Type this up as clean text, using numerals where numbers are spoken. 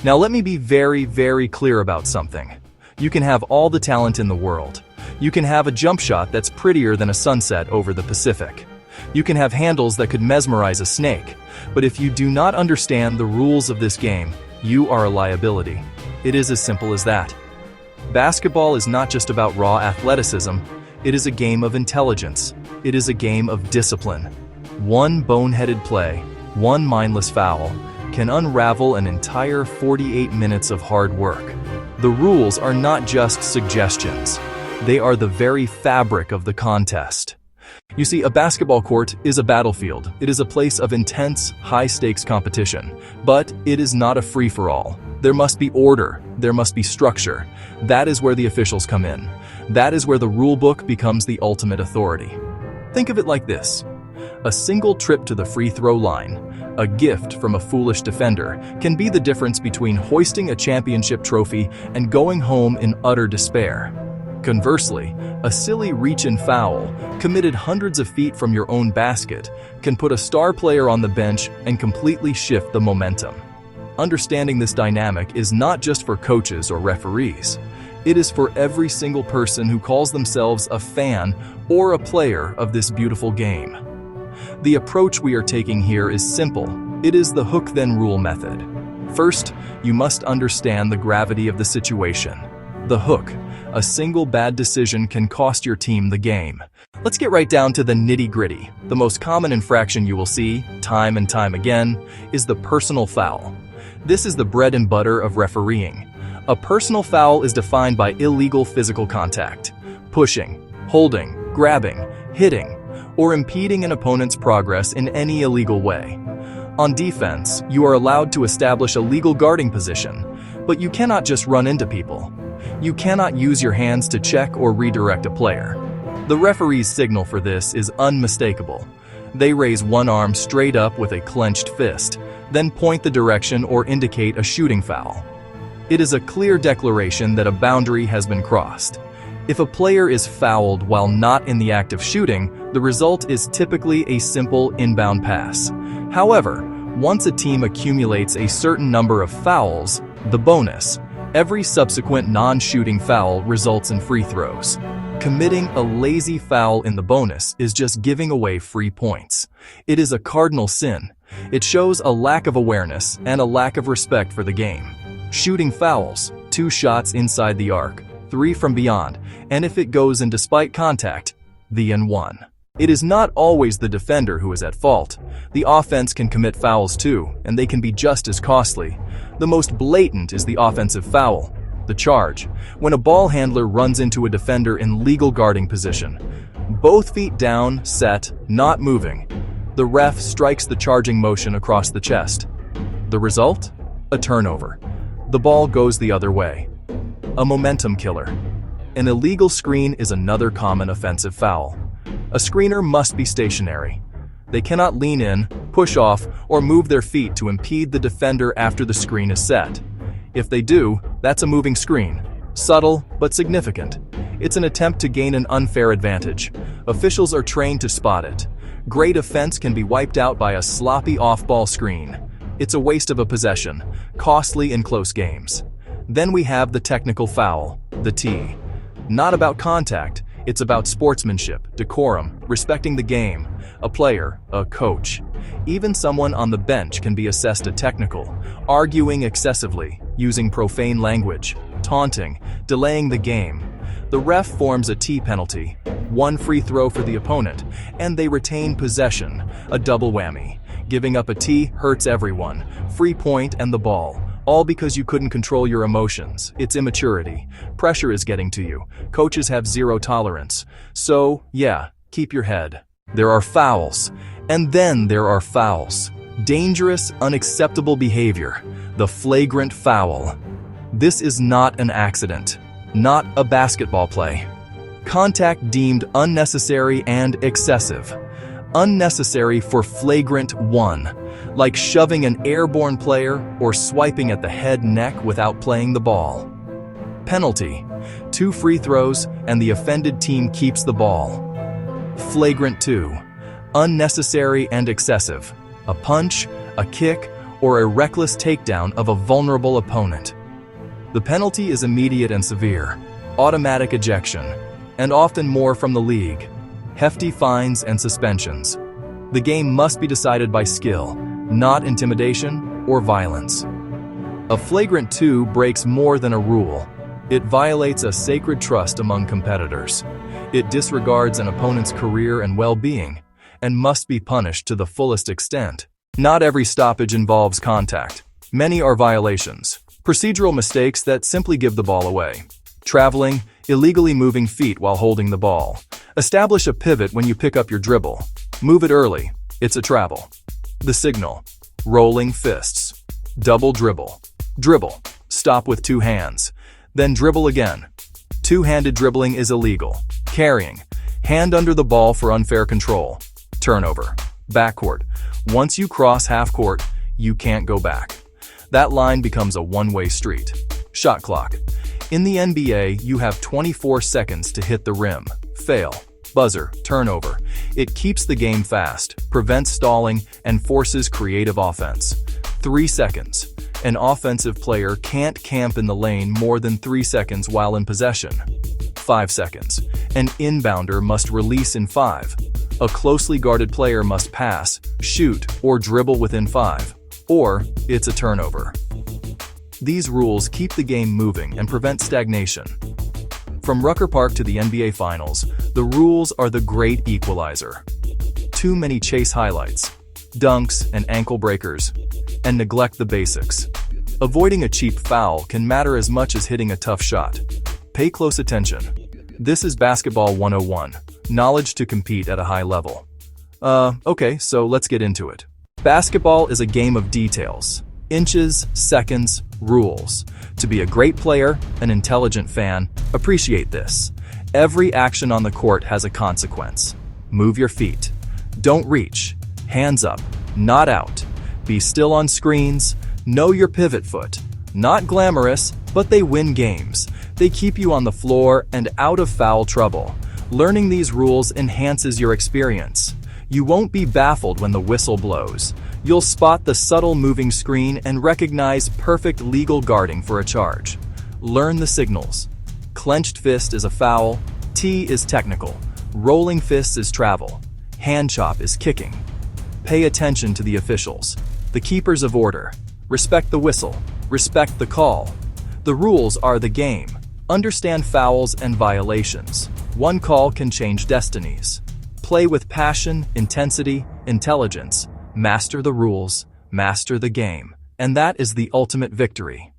Now let me be very, very clear about something. You can have all the talent in the world. You can have a jump shot that's prettier than a sunset over the Pacific. You can have handles that could mesmerize a snake. But if you do not understand the rules of this game, you are a liability. It is as simple as that. Basketball is not just about raw athleticism. It is a game of intelligence. It is a game of discipline. One boneheaded play, one mindless foul, can unravel an entire 48 minutes of hard work. The rules are not just suggestions. They are the very fabric of the contest. You see, a basketball court is a battlefield. It is a place of intense, high-stakes competition. But it is not a free-for-all. There must be order. There must be structure. That is where the officials come in. That is where the rule book becomes the ultimate authority. Think of it like this. A single trip to the free throw line, a gift from a foolish defender, can be the difference between hoisting a championship trophy and going home in utter despair. Conversely, a silly reach-in foul, committed hundreds of feet from your own basket, can put a star player on the bench and completely shift the momentum. Understanding this dynamic is not just for coaches or referees. It is for every single person who calls themselves a fan or a player of this beautiful game. The approach we are taking here is simple. It is the hook-then-rule method. First, you must understand the gravity of the situation. The hook. A single bad decision can cost your team the game. Let's get right down to the nitty-gritty. The most common infraction you will see, time and time again, is the personal foul. This is the bread and butter of refereeing. A personal foul is defined by illegal physical contact, pushing, holding, grabbing, hitting, or impeding an opponent's progress in any illegal way. On defense, you are allowed to establish a legal guarding position, but you cannot just run into people. You cannot use your hands to check or redirect a player. The referee's signal for this is unmistakable. They raise one arm straight up with a clenched fist, then point the direction or indicate a shooting foul. It is a clear declaration that a boundary has been crossed. If a player is fouled while not in the act of shooting, the result is typically a simple inbound pass. However, once a team accumulates a certain number of fouls, the bonus, every subsequent non-shooting foul results in free throws. Committing a lazy foul in the bonus is just giving away free points. It is a cardinal sin. It shows a lack of awareness and a lack of respect for the game. Shooting fouls, 2 shots inside the arc, 3 from beyond, and if it goes in despite contact, the N1. It is not always the defender who is at fault. The offense can commit fouls too, and they can be just as costly. The most blatant is the offensive foul, the charge, when a ball handler runs into a defender in legal guarding position. Both feet down, set, not moving. The ref strikes the charging motion across the chest. The result? A turnover. The ball goes the other way. A momentum killer. An illegal screen is another common offensive foul. A screener must be stationary. They cannot lean in, push off, or move their feet to impede the defender after the screen is set. If they do, that's a moving screen. Subtle, but significant. It's an attempt to gain an unfair advantage. Officials are trained to spot it. Great offense can be wiped out by a sloppy off-ball screen. It's a waste of a possession, costly in close games. Then we have the technical foul, the T. Not about contact, it's about sportsmanship, decorum, respecting the game. A player, a coach, even someone on the bench can be assessed a technical, arguing excessively, using profane language, taunting, delaying the game. The ref forms a T penalty, 1 free throw for the opponent, and they retain possession, a double whammy. Giving up a T hurts everyone, free point and the ball. All because you couldn't control your emotions. It's immaturity. Pressure is getting to you. Coaches have zero tolerance. So, yeah, keep your head. There are fouls. And then there are fouls. Dangerous, unacceptable behavior. The flagrant foul. This is not an accident. Not a basketball play. Contact deemed unnecessary and excessive. Unnecessary for flagrant 1. Like shoving an airborne player or swiping at the head neck without playing the ball. Penalty, 2 free throws and the offended team keeps the ball. Flagrant 2, unnecessary and excessive. A punch, a kick, or a reckless takedown of a vulnerable opponent. The penalty is immediate and severe, automatic ejection, and often more from the league, hefty fines and suspensions. The game must be decided by skill, not intimidation or violence. A flagrant 2 breaks more than a rule. It violates a sacred trust among competitors. It disregards an opponent's career and well-being, and must be punished to the fullest extent. Not every stoppage involves contact. Many are violations, procedural mistakes that simply give the ball away. Traveling, illegally moving feet while holding the ball. Establish a pivot when you pick up your dribble. Move it early. It's a travel. The signal. Rolling fists. Double dribble. Dribble. Stop with 2 hands. Then dribble again. Two-handed dribbling is illegal. Carrying. Hand under the ball for unfair control. Turnover. Backcourt. Once you cross half court, you can't go back. That line becomes a one-way street. Shot clock. In the NBA, you have 24 seconds to hit the rim. Fail. Buzzer. Turnover. It keeps the game fast, prevents stalling, and forces creative offense. 3 seconds. An offensive player can't camp in the lane more than 3 seconds while in possession. 5 seconds. An inbounder must release in 5. A closely guarded player must pass, shoot, or dribble within 5. Or it's a turnover. These rules keep the game moving and prevent stagnation. From Rucker Park to the NBA Finals, the rules are the great equalizer. Too many chase highlights, dunks and ankle breakers, and neglect the basics. Avoiding a cheap foul can matter as much as hitting a tough shot. Pay close attention. This is Basketball 101, knowledge to compete at a high level. Okay, so let's get into it. Basketball is a game of details. Inches, seconds, rules. To be a great player, an intelligent fan, appreciate this. Every action on the court has a consequence. Move your feet. Don't reach. Hands up, not out. Be still on screens. Know your pivot foot. Not glamorous, but they win games. They keep you on the floor and out of foul trouble. Learning these rules enhances your experience. You won't be baffled when the whistle blows. You'll spot the subtle moving screen and recognize perfect legal guarding for a charge. Learn the signals. Clenched fist is a foul. T is technical. Rolling fists is travel. Hand chop is kicking. Pay attention to the officials. The keepers of order. Respect the whistle. Respect the call. The rules are the game. Understand fouls and violations. One call can change destinies. Play with passion, intensity, intelligence. Master the rules, master the game. And that is the ultimate victory.